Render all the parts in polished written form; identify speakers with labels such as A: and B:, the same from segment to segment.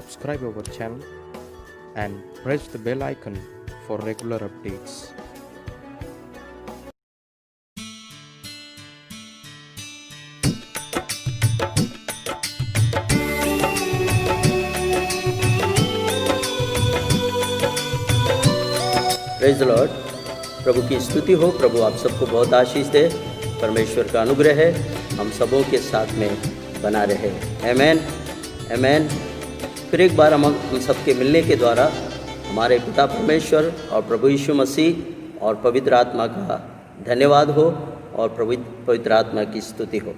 A: subscribe our channel and press the bell icon for regular updates.
B: Praise the Lord. प्रभु की स्तुति हो। प्रभु आप सबको बहुत आशीष दे। परमेश्वर का अनुग्रह है हम सबों के साथ में बना रहे। आमेन आमेन। फिर एक बार हम सबके मिलने के द्वारा हमारे पिता परमेश्वर और प्रभु यीशु मसीह और पवित्र आत्मा का धन्यवाद हो और पवित्र आत्मा की स्तुति हो।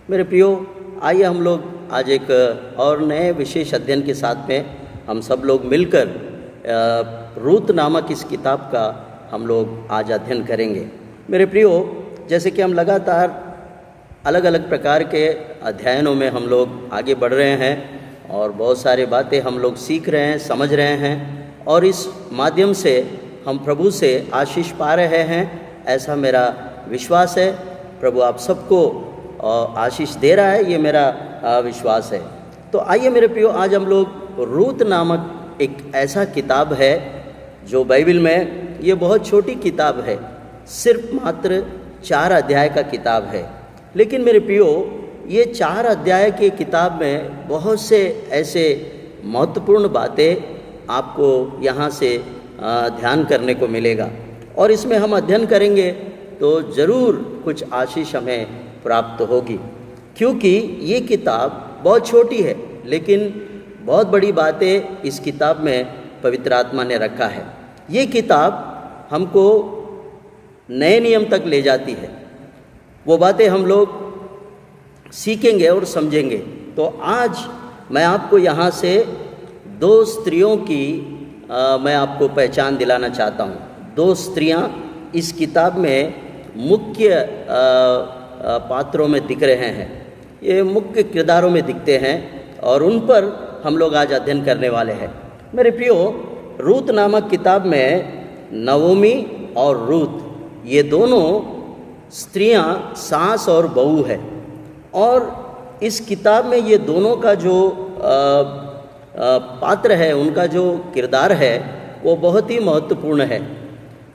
B: मेरे प्रियो, आइए हम लोग आज एक और नए विशेष अध्ययन के साथ में हम सब लोग मिलकर रूत नामक इस किताब का हम लोग आज अध्ययन करेंगे। मेरे प्रियो, जैसे कि हम लगातार अलग अलग प्रकार के अध्ययनों में हम लोग आगे बढ़ रहे हैं और बहुत सारे बातें हम लोग सीख रहे हैं, समझ रहे हैं और इस माध्यम से हम प्रभु से आशीष पा रहे हैं, ऐसा मेरा विश्वास है। प्रभु आप सबको आशीष दे रहा है, ये मेरा विश्वास है। तो आइए मेरे प्रियो, आज हम लोग रूत नामक एक ऐसा किताब है जो बाइबल में, ये बहुत छोटी किताब है, सिर्फ मात्र 4 अध्याय का किताब है। लेकिन मेरे प्रियो, ये 4 अध्याय की किताब में बहुत से ऐसे महत्वपूर्ण बातें आपको यहाँ से ध्यान करने को मिलेगा और इसमें हम अध्ययन करेंगे तो ज़रूर कुछ आशीष हमें प्राप्त होगी, क्योंकि ये किताब बहुत छोटी है लेकिन बहुत बड़ी बातें इस किताब में पवित्र आत्मा ने रखा है। ये किताब हमको नए नियम तक ले जाती है। वो बातें हम लोग सीखेंगे और समझेंगे। तो आज मैं आपको यहाँ से 2 स्त्रियों की मैं आपको पहचान दिलाना चाहता हूँ। 2 स्त्रियाँ इस किताब में मुख्य पात्रों में दिख रहे हैं, ये मुख्य किरदारों में दिखते हैं और उन पर हम लोग आज अध्ययन करने वाले हैं। मेरे प्रियो, रूत नामक किताब में नवोमी और रूत ये दोनों स्त्रियां सास और बहू है और इस किताब में ये दोनों का जो पात्र है, उनका जो किरदार है वो बहुत ही महत्वपूर्ण है।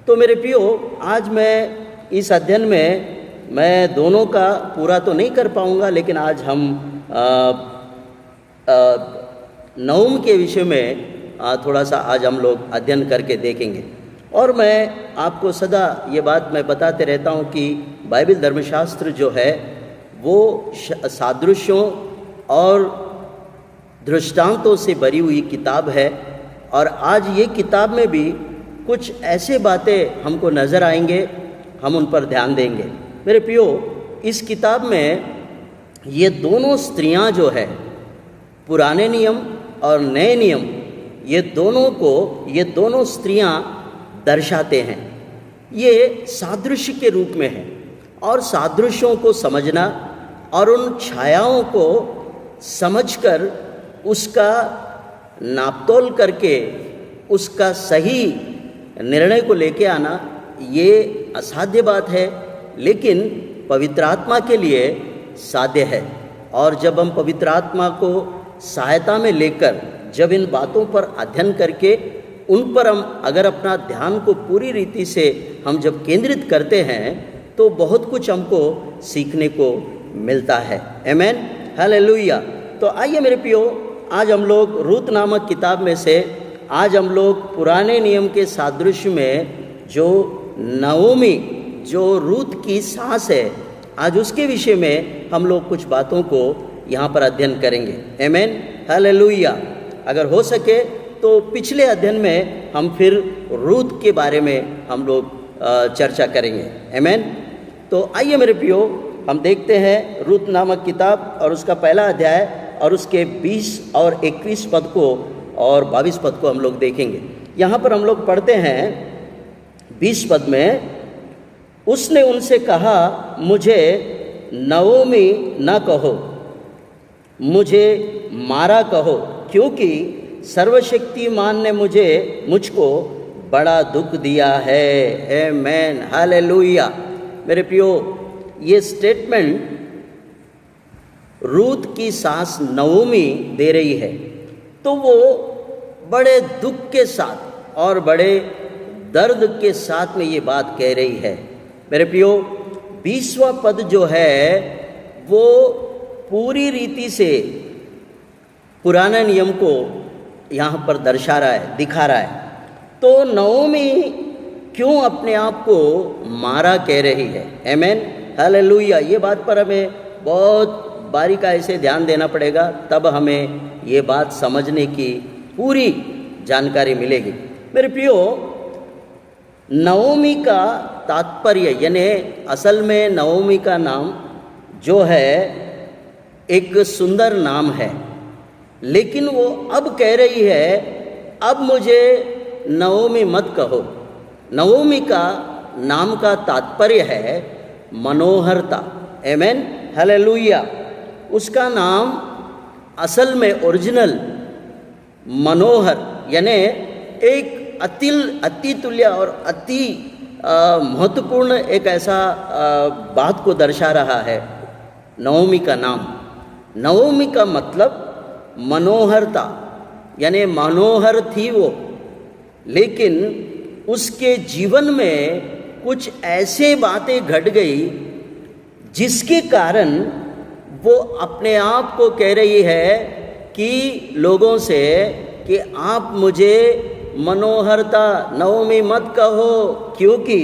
B: तो मेरे प्रियो, आज मैं इस अध्ययन में मैं दोनों का पूरा तो नहीं कर पाऊंगा, लेकिन आज हम नहूम के विषय में थोड़ा सा आज हम लोग अध्ययन करके देखेंगे। और मैं आपको सदा ये बात मैं बताते रहता हूँ कि बाइबल धर्मशास्त्र जो है वो सादृश्यों और दृष्टांतों से भरी हुई किताब है और आज ये किताब में भी कुछ ऐसे बातें हमको नज़र आएंगे, हम उन पर ध्यान देंगे। मेरे प्रियो, इस किताब में ये दोनों स्त्रियां जो है, पुराने नियम और नए नियम, ये दोनों स्त्रियां दर्शाते हैं। ये सादृश्य के रूप में है और सादृश्यों को समझना और उन छायाओं को समझकर उसका नापतोल करके उसका सही निर्णय को लेके आना, ये असाध्य बात है, लेकिन पवित्र आत्मा के लिए साध्य है। और जब हम पवित्र आत्मा को सहायता में लेकर जब इन बातों पर अध्ययन करके उन पर हम अगर अपना ध्यान को पूरी रीति से हम जब केंद्रित करते हैं तो बहुत कुछ हमको सीखने को मिलता है। आमेन, हालेलुया। तो आइए मेरे प्रियो, आज हम लोग रूत नामक किताब में से आज हम लोग पुराने नियम के सादृश्य में जो नवोमी, जो रूत की सास है, आज उसके विषय में हम लोग कुछ बातों को यहाँ पर अध्ययन करेंगे। आमेन, हालेलुया। अगर हो सके तो पिछले अध्ययन में हम फिर रूत के बारे में हम लोग चर्चा करेंगे। आमेन। तो आइए मेरे प्रियो, हम देखते हैं रूत नामक किताब और उसका पहला अध्याय और उसके 20 और 21 पद को और 22 पद को हम लोग देखेंगे। यहाँ पर हम लोग पढ़ते हैं 20 पद में, उसने उनसे कहा, मुझे नवोमी न कहो, मुझे मारा कहो, क्योंकि सर्वशक्तिमान ने मुझको बड़ा दुख दिया है। आमेन, हालेलुया। मेरे प्रियो, ये स्टेटमेंट रूत की सास नवोमी दे रही है तो वो बड़े दुख के साथ और बड़े दर्द के साथ में ये बात कह रही है। मेरे प्रियो, 20वां पद जो है वो पूरी रीति से पुराने नियम को यहाँ पर दर्शा रहा है, दिखा रहा है। तो नओमी क्यों अपने आप को मारा कह रही है? आमेन, हालेलुया। ये बात पर हमें बहुत बारीकाई से ध्यान देना पड़ेगा, तब हमें ये बात समझने की पूरी जानकारी मिलेगी। मेरे प्रियो, नओमी का तात्पर्य यानी असल में नओमी का नाम जो है एक सुंदर नाम है, लेकिन वो अब कह रही है अब मुझे नओमी मत कहो। नओमी का नाम का तात्पर्य है मनोहरता। आमेन, हालेलुया। उसका नाम असल में ओरिजिनल मनोहर यानी एक अति तुल्य और अति महत्वपूर्ण एक ऐसा बात को दर्शा रहा है नओमी का नाम। नओमी का मतलब मनोहरता यानी मनोहर थी वो, लेकिन उसके जीवन में कुछ ऐसे बातें घट गई जिसके कारण वो अपने आप को कह रही है कि लोगों से कि आप मुझे मनोहरता नओमी मत कहो, क्योंकि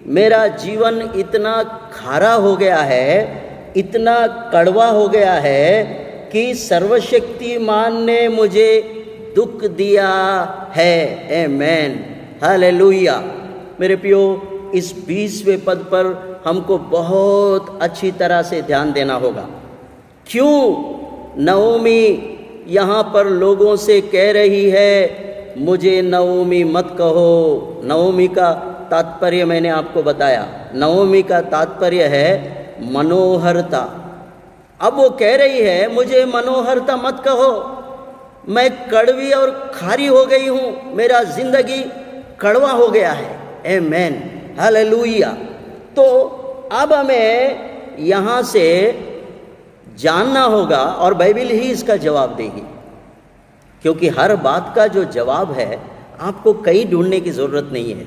B: मेरा जीवन इतना खारा हो गया है, इतना कड़वा हो गया है कि सर्वशक्तिमान ने मुझे दुख दिया है। आमेन, हालेलुया। मेरे प्रियो, इस 20वें पद पर हमको बहुत अच्छी तरह से ध्यान देना होगा। क्यों नओमी यहाँ पर लोगों से कह रही है मुझे नओमी मत कहो? नओमी का तात्पर्य मैंने आपको बताया। नओमी का तात्पर्य है मनोहरता। अब वो कह रही है मुझे मनोहरता मत कहो, मैं कड़वी और खारी हो गई हूँ, मेरा जिंदगी कड़वा हो गया है। आमेन, हालेलुया। तो अब हमें यहाँ से जानना होगा और बाइबल ही इसका जवाब देगी, क्योंकि हर बात का जो जवाब है आपको कहीं ढूंढने की ज़रूरत नहीं है।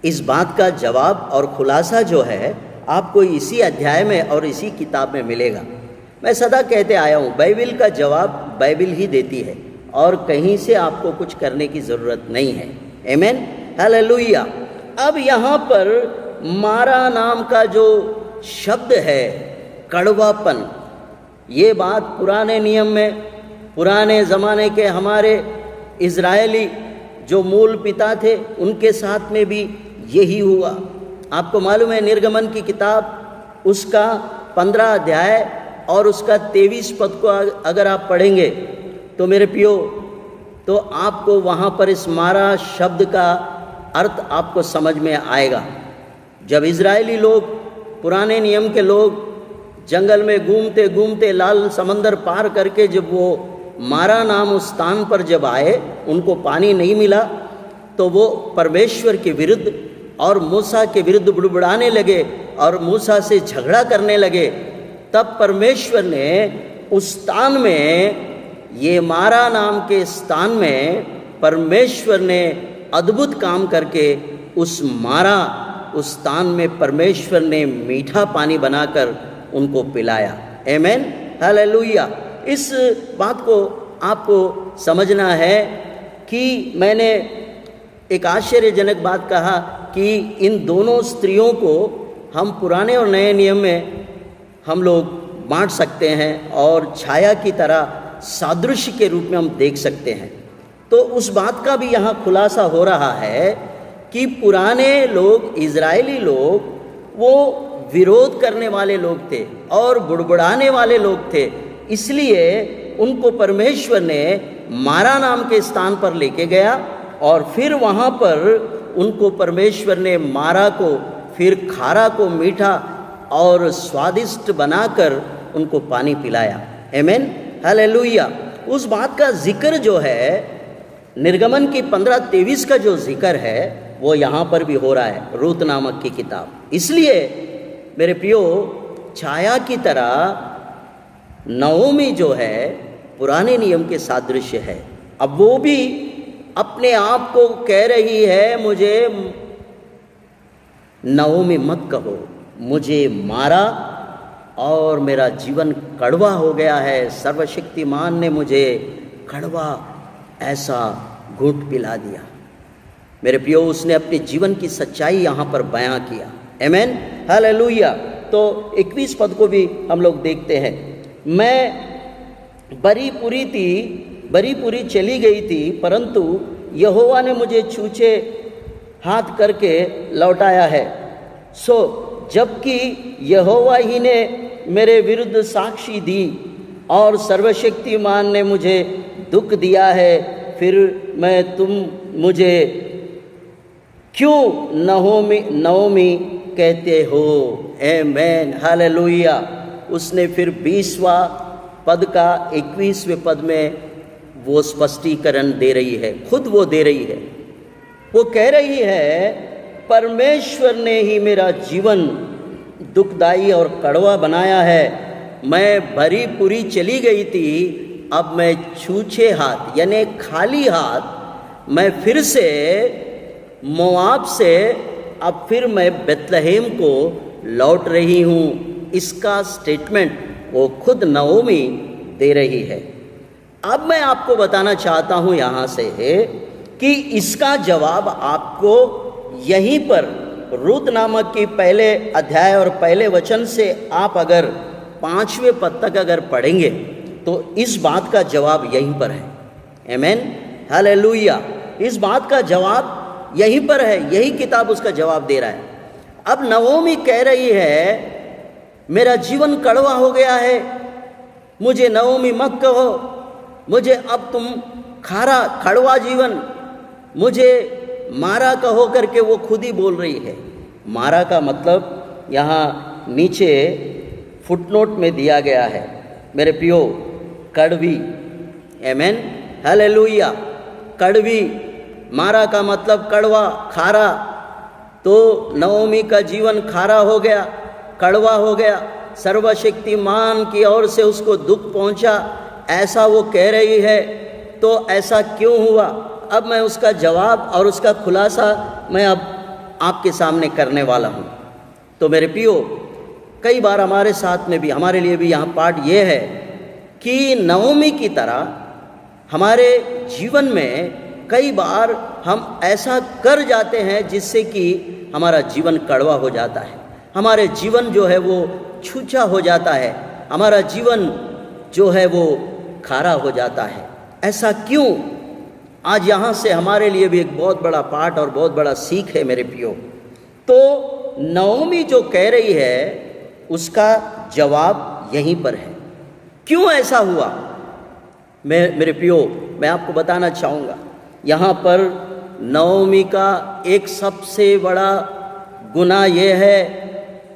B: इस बात का जवाब और खुलासा जो है आपको इसी अध्याय में और इसी किताब में मिलेगा। मैं सदा कहते आया हूँ, बाइबल का जवाब बाइबल ही देती है और कहीं से आपको कुछ करने की ज़रूरत नहीं है। आमेन, हालेलुया। अब यहाँ पर मारा नाम का जो शब्द है कड़वापन, ये बात पुराने नियम में, पुराने ज़माने के हमारे इज़राइली जो मूल पिता थे उनके साथ में भी यही हुआ। आपको मालूम है निर्गमन की किताब उसका 15 अध्याय और उसका 23 पद को अगर आप पढ़ेंगे तो मेरे प्रियो, तो आपको वहाँ पर इस मारा शब्द का अर्थ आपको समझ में आएगा। जब इज़राइली लोग, पुराने नियम के लोग जंगल में घूमते घूमते लाल समंदर पार करके जब वो मारा नाम उस स्थान पर जब आए, उनको पानी नहीं मिला, तो वो परमेश्वर के विरुद्ध और मूसा के विरुद्ध बुड़बुड़ाने लगे और मूसा से झगड़ा करने लगे। तब परमेश्वर ने उस स्थान में, ये मारा नाम के स्थान में परमेश्वर ने अद्भुत काम करके उस स्थान में परमेश्वर ने मीठा पानी बनाकर उनको पिलाया। आमेन, हालेलुया। इस बात को आपको समझना है कि मैंने एक आश्चर्यजनक बात कहा कि इन दोनों स्त्रियों को हम पुराने और नए नियम में हम लोग बांट सकते हैं और छाया की तरह सादृश्य के रूप में हम देख सकते हैं। तो उस बात का भी यहाँ खुलासा हो रहा है कि पुराने लोग, इज़राइली लोग, वो विरोध करने वाले लोग थे और बुड़बुड़ाने वाले लोग थे, इसलिए उनको परमेश्वर ने मारा नाम के स्थान पर लेके गया और फिर वहाँ पर उनको परमेश्वर ने मारा को, फिर खारा को मीठा और स्वादिष्ट बनाकर उनको पानी पिलाया। आमेन, हालेलुया। उस बात का जिक्र जो है निर्गमन की 15:23 का जो जिक्र है वो यहाँ पर भी हो रहा है, रूत नामक की किताब। इसलिए मेरे प्रियो, छाया की तरह नओमी जो है पुराने नियम के सादृश्य है। अब वो भी अपने आप को कह रही है, मुझे नओमी मत कहो, मुझे मारा और मेरा जीवन कड़वा हो गया है, सर्वशक्तिमान ने मुझे कड़वा ऐसा घूंट पिला दिया। मेरे प्रियो, उसने अपने जीवन की सच्चाई यहाँ पर बयां किया। आमेन, हालेलुया। तो 21 पद को भी हम लोग देखते हैं। मैं बरी पूरी चली गई थी, परंतु यहोवा ने मुझे छूछे हाथ करके लौटाया है। सो जबकि यहोवा ही ने मेरे विरुद्ध साक्षी दी और सर्वशक्तिमान ने मुझे दुख दिया है, फिर तुम मुझे क्यों नओमी कहते हो? आमेन, हालेलुया। उसने फिर 20वां पद का 21वें पद में वो स्पष्टीकरण दे रही है, खुद वो दे रही है। वो कह रही है, परमेश्वर ने ही मेरा जीवन दुखदाई और कड़वा बनाया है। मैं भरी पूरी चली गई थी, अब मैं छूछे हाथ यानी खाली हाथ मैं फिर से मोआब से अब फिर मैं बेतलहेम को लौट रही हूँ। इसका स्टेटमेंट वो खुद नओमी दे रही है। अब मैं आपको बताना चाहता हूँ यहाँ से कि इसका जवाब आपको यहीं पर रूत नामक की पहले अध्याय और पहले वचन से आप अगर 5वें पद तक अगर पढ़ेंगे तो इस बात का जवाब यहीं पर है। आमेन, हालेलुया। इस बात का जवाब यहीं पर है, यही किताब उसका जवाब दे रहा है। अब नओमी कह रही है, मेरा जीवन कड़वा हो गया है, मुझे नओमी मत कहो, मुझे अब तुम कड़वा जीवन, मुझे मारा कहो करके वो खुद ही बोल रही है। मारा का मतलब यहाँ नीचे फुटनोट में दिया गया है मेरे प्रियो, कड़वी। आमेन, हालेलुया। कड़वी, मारा का मतलब कड़वा, खारा। तो नओमी का जीवन खारा हो गया, कड़वा हो गया, सर्वशक्तिमान की ओर से उसको दुख पहुंचा, ऐसा वो कह रही है। तो ऐसा क्यों हुआ? अब मैं उसका जवाब और उसका खुलासा मैं अब आपके सामने करने वाला हूँ। तो मेरे प्रियो, कई बार हमारे साथ में भी, हमारे लिए भी यहाँ पाठ ये है कि नओमी की तरह हमारे जीवन में कई बार हम ऐसा कर जाते हैं जिससे कि हमारा जीवन कड़वा हो जाता है, हमारे जीवन जो है वो छूछा हो जाता है, हमारा जीवन जो है वो खारा हो जाता है। ऐसा क्यों? आज यहाँ से हमारे लिए भी एक बहुत बड़ा पाठ और बहुत बड़ा सीख है मेरे प्रियो। तो नओमी जो कह रही है उसका जवाब यहीं पर है। क्यों ऐसा हुआ? मेरे प्रियो, मैं आपको बताना चाहूँगा। यहाँ पर नओमी का एक सबसे बड़ा गुनाह यह है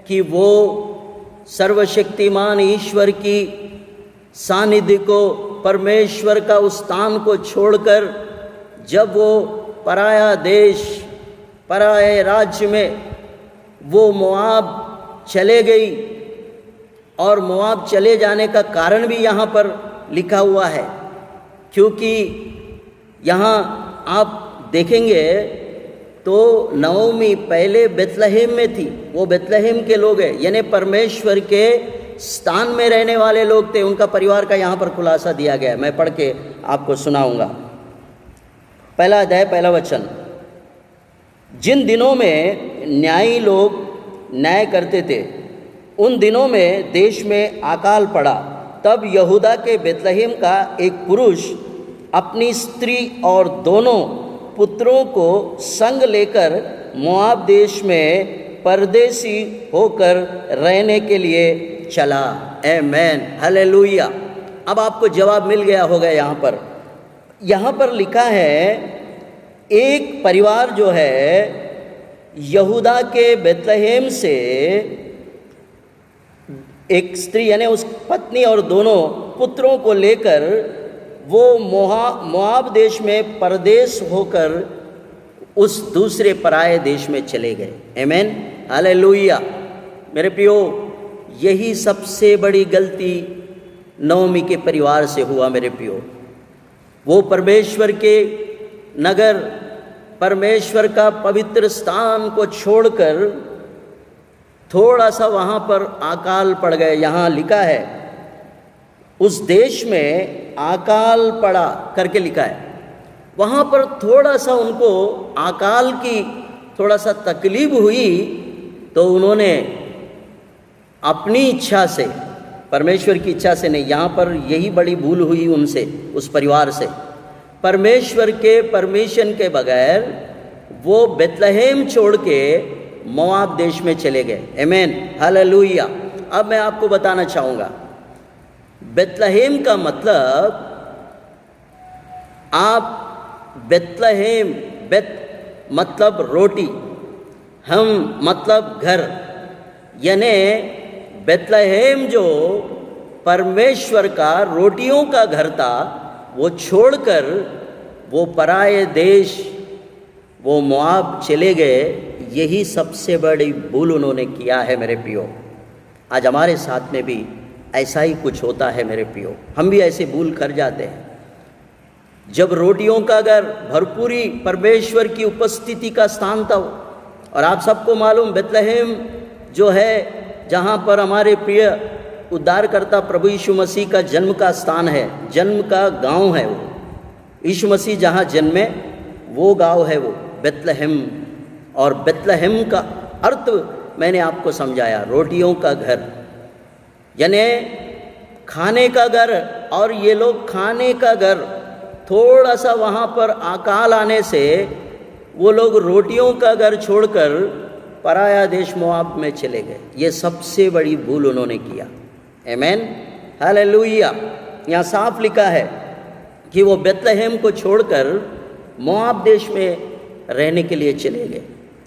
B: कि वो सर्वशक्तिमान ईश्वर की सानिध्य को, परमेश्वर का उस स्थान को छोड़कर जब वो पराया देश, पराये राज्य में वो मोआब चले गई, और मोआब चले जाने का कारण भी यहाँ पर लिखा हुआ है, क्योंकि यहाँ आप देखेंगे तो नओमी पहले बेतलहेम में थी। वो बेतलहेम के लोग हैं, यानी परमेश्वर के स्थान में रहने वाले लोग थे। उनका परिवार का यहाँ पर खुलासा दिया गया है, मैं पढ़ के आपको सुनाऊंगा। पहला अध्याय, पहला वचन। जिन दिनों में न्यायी लोग न्याय करते थे, उन दिनों में देश में अकाल पड़ा। तब यहूदा के बेतलहेम का एक पुरुष अपनी स्त्री और दोनों पुत्रों को संग लेकर मोआब देश में परदेसी होकर रहने के लिए चला। आमेन, हालेलुया। अब आपको जवाब मिल गया होगा। यहाँ पर लिखा है, एक परिवार जो है यहूदा के बेतलहेम से एक स्त्री यानी उस पत्नी और दोनों पुत्रों को लेकर वो मोआब देश में परदेश होकर उस दूसरे पराये देश में चले गए। आमेन, हालेलुया। मेरे प्रियो, यही सबसे बड़ी गलती नवमी के परिवार से हुआ मेरे प्रियो। वो परमेश्वर के नगर, परमेश्वर का पवित्र स्थान को छोड़कर थोड़ा सा वहाँ पर अकाल पड़ गए। यहाँ लिखा है उस देश में अकाल पड़ा करके लिखा है। वहाँ पर थोड़ा सा उनको अकाल की थोड़ा सा तकलीफ हुई, तो उन्होंने अपनी इच्छा से, परमेश्वर की इच्छा से नहीं, यहाँ पर यही बड़ी भूल हुई उनसे, उस परिवार से। परमेश्वर के परमिशन के बगैर वो बेतलहेम छोड़ के मोआब देश में चले गए। आमीन, हालेलुया। अब मैं आपको बताना चाहूँगा, बेतलहेम का मतलब, आप बेतलहेम, बेत मतलब रोटी, हम मतलब घर, यानी बेतलहेम जो परमेश्वर का रोटियों का घर था, वो छोड़कर वो पराये देश, वो मोआब चले गए। यही सबसे बड़ी भूल उन्होंने किया है मेरे प्रियो। आज हमारे साथ में भी ऐसा ही कुछ होता है मेरे प्रियो, हम भी ऐसे भूल कर जाते हैं। जब रोटियों का घर, भरपूरी परमेश्वर की उपस्थिति का स्थान था, और आप सबको मालूम बेतलहेम जो है, जहाँ पर हमारे प्रिय उद्धारकर्ता प्रभु यीशु मसीह का जन्म का स्थान है, जन्म का गांव है वो। यीशु मसीह जहाँ जन्मे वो गांव है वो बेतलहेम। और बेतलहेम का अर्थ मैंने आपको समझाया, रोटियों का घर, यानी खाने का घर। और ये लोग खाने का घर, थोड़ा सा वहाँ पर अकाल आने से वो लोग रोटियों का घर छोड़कर पराया देश मोआब में चले गए। ये सबसे बड़ी भूल उन्होंने किया। आमीन, हालेलुया। यहाँ साफ लिखा है कि वो बेतलहेम को छोड़कर मोआब देश में रहने के लिए चले गए।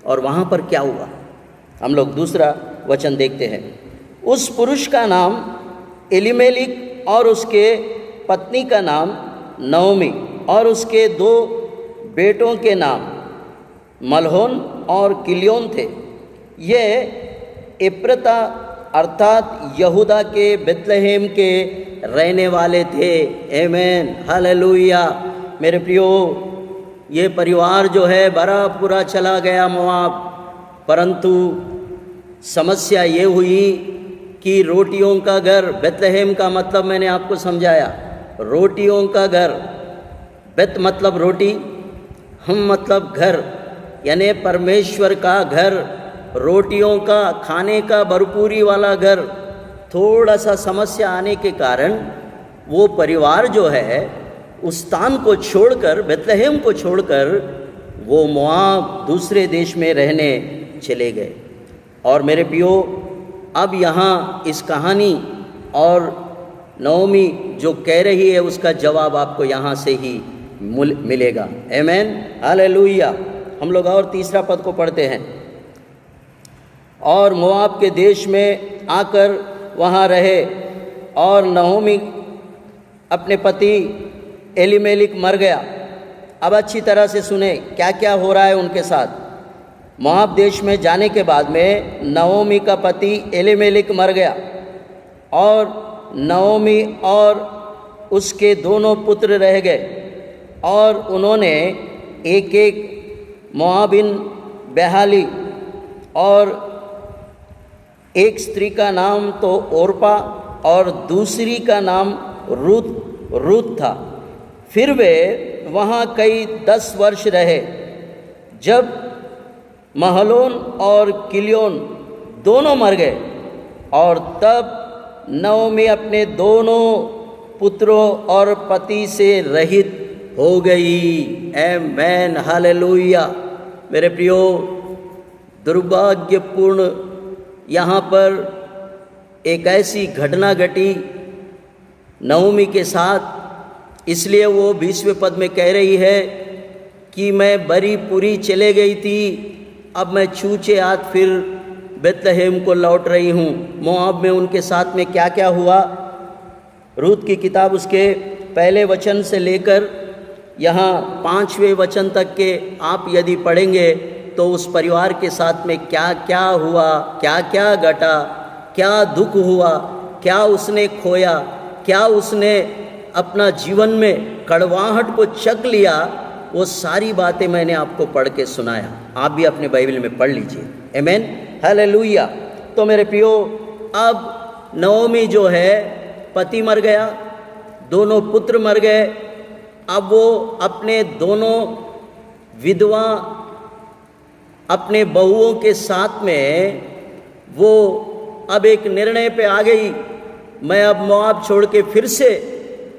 B: और वहाँ पर क्या हुआ, हम लोग दूसरा वचन देखते हैं। उस पुरुष का नाम एलीमेलिक और उसके पत्नी का नाम नवमी, और उसके 2 बेटों के नाम मलहोन और किलियोन थे। ये इप्रता अर्थात यहूदा के बेतलहेम के रहने वाले थे। आमीन, हालेलुया। मेरे प्रियो, ये परिवार जो है बड़ा पूरा चला गया मोआब, परंतु समस्या ये हुई कि रोटियों का घर, बेतलहेम का मतलब मैंने आपको समझाया, रोटियों का घर। बेत मतलब रोटी, हम मतलब घर, यानी परमेश्वर का घर, रोटियों का, खाने का भरपूरी वाला घर। थोड़ा सा समस्या आने के कारण वो परिवार जो है उस स्थान को छोड़कर, बेतलहेम को छोड़कर वो मोआब दूसरे देश में रहने चले गए। और मेरे प्रियो, अब यहाँ इस कहानी और नवमी जो कह रही है उसका जवाब आपको यहाँ से ही मिलेगा। आमीन, हालेलुया। हम लोग और तीसरा पद को पढ़ते हैं। और मोआब के देश में आकर वहाँ रहे, और नहोमी अपने पति एलीमेलिक मर गया। अब अच्छी तरह से सुने क्या क्या हो रहा है उनके साथ। मोआब देश में जाने के बाद में नहोमी का पति एलीमेलिक मर गया, और नहोमी और उसके दोनों पुत्र रह गए। और उन्होंने एक एक मोआबिन बेहाली, और एक स्त्री का नाम तो ओरपा और दूसरी का नाम रूत था। फिर वे वहाँ कई 10 वर्ष रहे। जब महलोन और किलियोन दोनों मर गए, और तब नवमी अपने दोनों पुत्रों और पति से रहित हो गई। आमीन, हालेलुया। मेरे प्रियो, दुर्भाग्यपूर्ण यहाँ पर एक ऐसी घटना घटी नवमी के साथ। इसलिए वो 20वें पद में कह रही है कि मैं बरी पूरी चले गई थी, अब मैं छूचे हाथ फिर बेतलहेम को लौट रही हूँ। मोआब में उनके साथ में क्या क्या हुआ, रूत की किताब उसके पहले वचन से लेकर यहाँ 5वें वचन तक के आप यदि पढ़ेंगे तो उस परिवार के साथ में क्या क्या हुआ, क्या क्या घटा, क्या दुख हुआ, क्या उसने खोया, क्या उसने अपना जीवन में कड़वाहट को चख लिया, वो सारी बातें मैंने आपको पढ़ के सुनाया। आप भी अपने बाइबल में पढ़ लीजिए। आमीन, हालेलुया। तो मेरे प्रियो, अब नओमी जो है, पति मर गया, दोनों पुत्र मर गए। अब वो अपने दोनों विधवा अपने बहुओं के साथ में वो अब एक निर्णय पे आ गई, मैं अब मोआब छोड़ के फिर से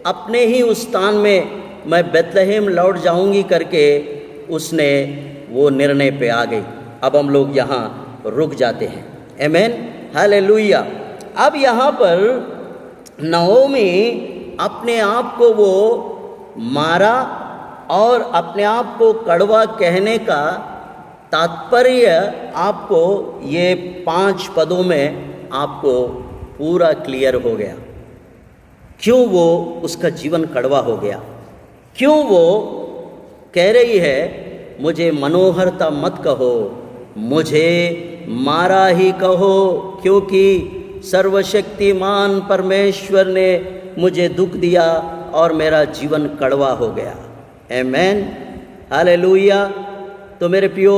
B: अपने ही उस स्थान में मैं बेतलहम लौट जाऊंगी करके उसने वो निर्णय पे आ गई। अब हम लोग यहाँ रुक जाते हैं। आमीन, हालेलुया। अब यहाँ पर नओमी अपने आप को वो मारा और अपने आप को कड़वा कहने का तात्पर्य आपको ये 5 पदों में आपको पूरा क्लियर हो गया। क्यों वो उसका जीवन कड़वा हो गया, क्यों वो कह रही है मुझे मनोहरता मत कहो, मुझे मारा ही कहो, क्योंकि सर्वशक्तिमान परमेश्वर ने मुझे दुख दिया और मेरा जीवन कड़वा हो गया। आमीन, हालेलुया। तो मेरे प्रियो,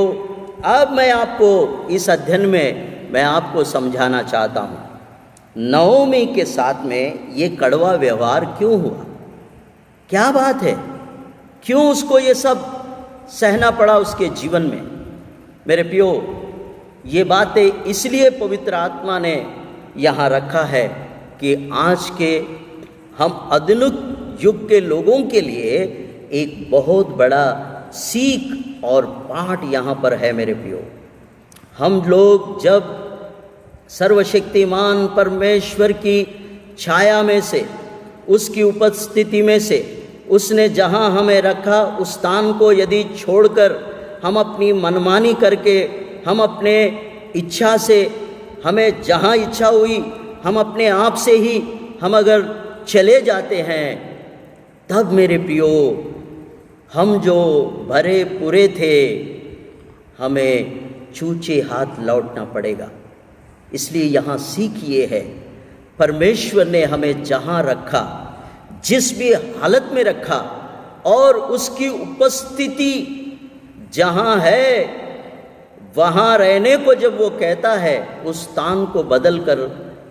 B: अब मैं आपको इस अध्ययन में मैं आपको समझाना चाहता हूँ नओमी के साथ में ये कड़वा व्यवहार क्यों हुआ, क्या बात है, क्यों उसको ये सब सहना पड़ा उसके जीवन में। मेरे प्रियो, ये बातें इसलिए पवित्र आत्मा ने यहाँ रखा है कि आज के हम आधुनिक युग के लोगों के लिए एक बहुत बड़ा सीख और पाठ यहाँ पर है। मेरे प्रियो, हम लोग जब सर्वशक्तिमान परमेश्वर की छाया में से, उसकी उपस्थिति में से, उसने जहाँ हमें रखा उस स्थान को यदि छोड़कर हम अपनी मनमानी करके, हम अपने इच्छा से, हमें जहाँ इच्छा हुई हम अपने आप से ही हम अगर चले जाते हैं, तब मेरे प्रियो हम जो भरे पूरे थे हमें चूचे हाथ लौटना पड़ेगा। इसलिए यहाँ सीख ये है, परमेश्वर ने हमें जहाँ रखा, जिस भी हालत में रखा, और उसकी उपस्थिति जहाँ है वहाँ रहने को जब वो कहता है, उस स्थान को बदल कर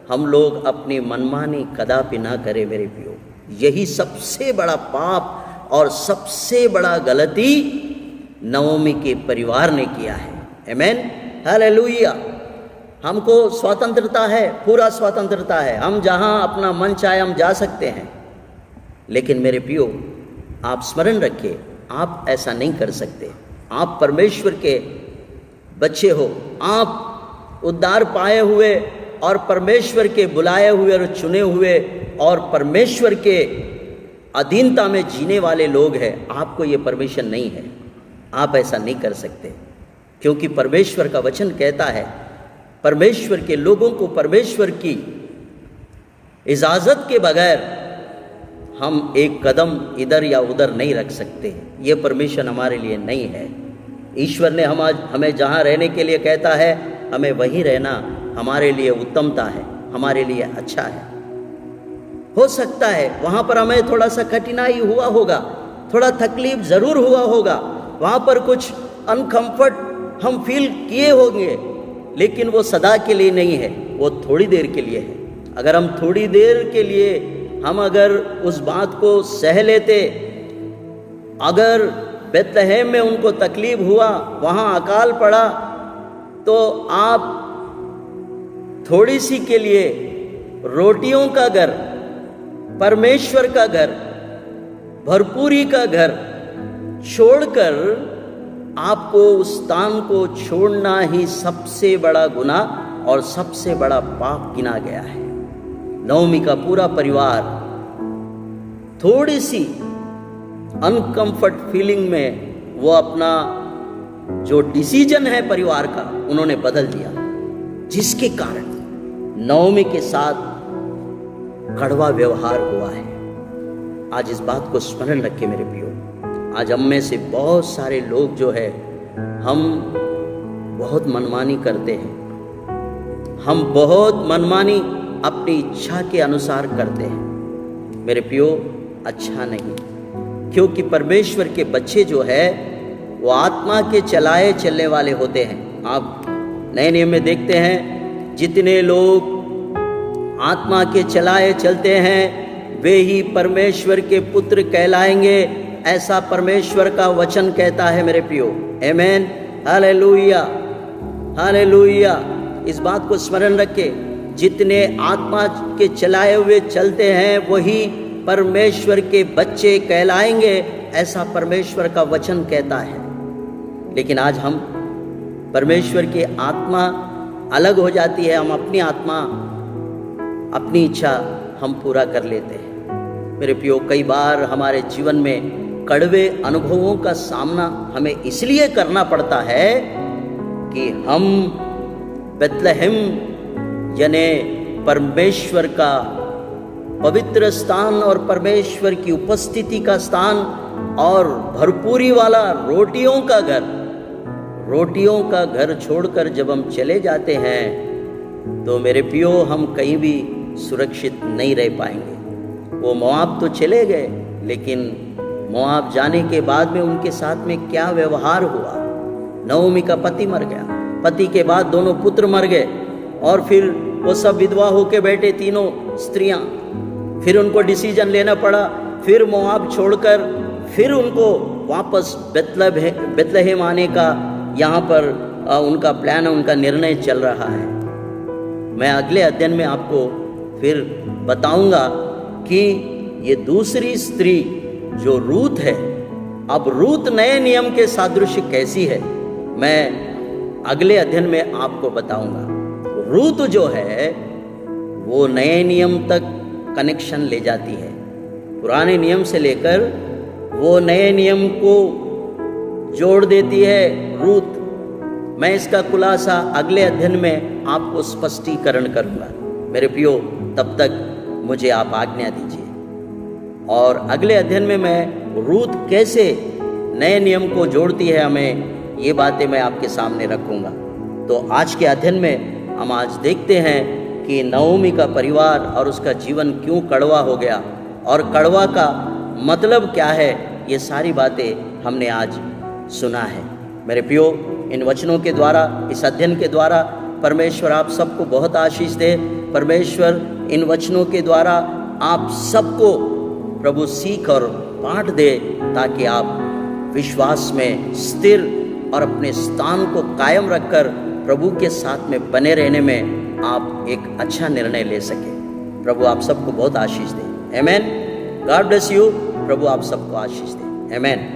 B: हम लोग अपनी मनमानी कदापि ना करें। मेरे प्रियो, यही सबसे बड़ा पाप और सबसे बड़ा गलती नओमी के परिवार ने किया है। आमीन, हालेलुया। हमको स्वतंत्रता है, पूरा स्वतंत्रता है, हम जहाँ अपना मन चाहे हम जा सकते हैं। लेकिन मेरे प्रियो, आप स्मरण रखिए, आप ऐसा नहीं कर सकते। आप परमेश्वर के बच्चे हो, आप उद्धार पाए हुए और परमेश्वर के बुलाए हुए और चुने हुए और परमेश्वर के अधीनता में जीने वाले लोग हैं। आपको ये परमिशन नहीं है, आप ऐसा नहीं कर सकते, क्योंकि परमेश्वर का वचन कहता है परमेश्वर के लोगों को परमेश्वर की इजाज़त के बगैर हम एक कदम इधर या उधर नहीं रख सकते। ये परमिशन हमारे लिए नहीं है। ईश्वर ने हमें जहाँ रहने के लिए कहता है, हमें वहीं रहना हमारे लिए उत्तमता है, हमारे लिए अच्छा है। हो सकता है वहाँ पर हमें थोड़ा सा कठिनाई हुआ होगा, थोड़ा तकलीफ ज़रूर हुआ होगा, वहाँ पर कुछ अनकम्फर्ट हम फील किए होंगे, लेकिन वो सदा के लिए नहीं है, वो थोड़ी देर के लिए है। अगर हम थोड़ी देर के लिए हम अगर उस बात को सह लेते, अगर बेतलहम में उनको तकलीफ हुआ, वहाँ अकाल पड़ा, तो आप थोड़ी सी के लिए रोटियों का घर, परमेश्वर का घर, भरपूरी का घर छोड़कर आपको उस स्थान को छोड़ना ही सबसे बड़ा गुनाह और सबसे बड़ा पाप गिना गया है। नओमी का पूरा परिवार थोड़ी सी अनकंफर्ट फीलिंग में वो अपना जो डिसीजन है परिवार का उन्होंने बदल दिया, जिसके कारण नओमी के साथ कड़वा व्यवहार हुआ है। आज इस बात को स्मरण रखें मेरे प्रियो। आज हम में से बहुत सारे लोग जो है, हम बहुत मनमानी करते हैं, हम बहुत मनमानी अपनी इच्छा के अनुसार करते हैं। मेरे प्रियो अच्छा नहीं, क्योंकि परमेश्वर के बच्चे जो है वो आत्मा के चलाए चलने वाले होते हैं। आप नए नियम में देखते हैं जितने लोग आत्मा के चलाए चलते हैं वे ही परमेश्वर के पुत्र कहलाएंगे, ऐसा परमेश्वर का वचन कहता है मेरे प्रियो। आमेन, हालेलुया, हालेलुया। इस बात को स्मरण रखें, जितने आत्मा के चलाए हुए चलते हैं वही परमेश्वर के बच्चे कहलाएंगे, ऐसा परमेश्वर का वचन कहता है। लेकिन आज हम परमेश्वर की आत्मा अलग हो जाती है, हम अपनी आत्मा अपनी इच्छा हम पूरा कर लेते हैं। मेरे प्रियो, कई बार हमारे जीवन में कड़वे अनुभवों का सामना हमें इसलिए करना पड़ता है कि हम बेथलेहम यानी परमेश्वर का पवित्र स्थान और परमेश्वर की उपस्थिति का स्थान और भरपूरी वाला रोटियों का घर छोड़कर जब हम चले जाते हैं तो मेरे प्रियो हम कहीं भी सुरक्षित नहीं रह पाएंगे। वो मोआब तो चले गए, लेकिन मोआब जाने के बाद में उनके साथ में क्या व्यवहार हुआ। नओमी का पति मर गया, पति के बाद दोनों पुत्र मर गए और फिर वो सब विधवा होके बैठे तीनों स्त्रियां। फिर उनको डिसीजन लेना पड़ा, फिर मोआब छोड़कर फिर उनको वापस बेथलेहम आने का यहाँ पर उनका प्लान, उनका निर्णय चल रहा है। मैं अगले अध्ययन में आपको फिर बताऊंगा कि ये दूसरी स्त्री जो रूत है, अब रूत नए नियम के सादृश्य कैसी है मैं अगले अध्ययन में आपको बताऊंगा। रूत जो है वो नए नियम तक कनेक्शन ले जाती है, पुराने नियम से लेकर वो नए नियम को जोड़ देती है रूत। मैं इसका खुलासा अगले अध्ययन में आपको स्पष्टीकरण करूंगा। मेरे प्रियो, तब तक मुझे आप आज्ञा दीजिए और अगले अध्ययन में मैं रूत कैसे नए नियम को जोड़ती है हमें, ये बातें मैं आपके सामने रखूंगा। तो आज के अध्ययन में हम आज देखते हैं कि नओमी का परिवार और उसका जीवन क्यों कड़वा हो गया और कड़वा का मतलब क्या है, ये सारी बातें हमने आज सुना है। मेरे प्रियो, इन वचनों के द्वारा, इस अध्ययन के द्वारा परमेश्वर आप सबको बहुत आशीष दे। परमेश्वर इन वचनों के द्वारा आप सबको प्रभु सीख और पाठ दे, ताकि आप विश्वास में स्थिर और अपने स्थान को कायम रखकर प्रभु के साथ में बने रहने में आप एक अच्छा निर्णय ले सके। प्रभु आप सबको बहुत आशीष दे। आमेन। God bless you. प्रभु आप सबको आशीष दे। आमेन।